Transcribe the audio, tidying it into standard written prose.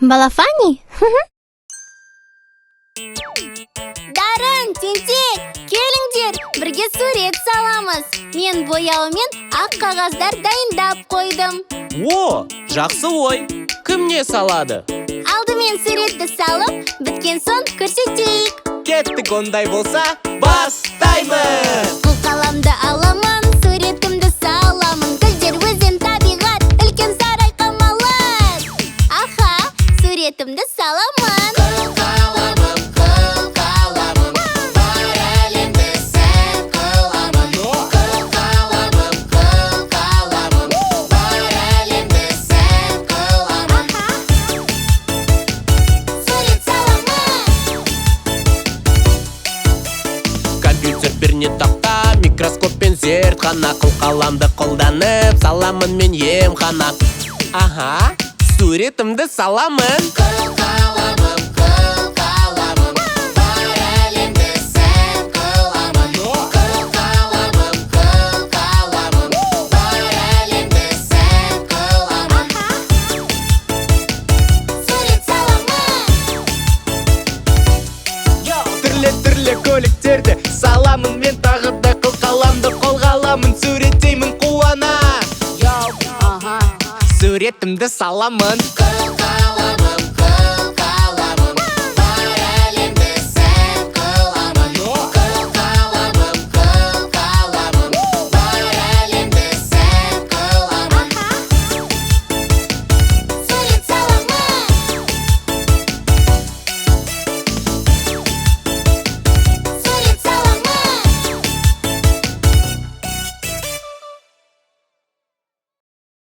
Балафани? Дарын, тентек, келіңдер, бірге сурет саламыз. Мен бояумен ақ қағаздар дайындап қойдым. О, жақсы ой. Кім не салады? Алдымен суретті салып, біткен соң көрсетейік. Кеттік, ондай болса, бастаймыз! Бұл қаламды аламын, суретімді саламын. Гүлдер, өзен, табиғат, үлкен сарай қамалар. Аха, суретімді саламын. Қыл қаламым, бар әлемді сән қыламын. Қыл қаламым, бар әлемді сән қыламын. Сурет саламын. Компьютер бірне тақта, микроскоп пен зертхана. Қыл қаламды қолданып, саламын мен емхана. Аха, суретімді саламын. Қыл қаламым, бар әлемді сән қыламын. Қыл қаламым, бар әлемді сән қыламын. Сурет саламын. Түрлі көліктерді саламын мен, тағы да қыл қаламды қолға аламын, суреттеймін қуана. Суретімді саламын. Қыл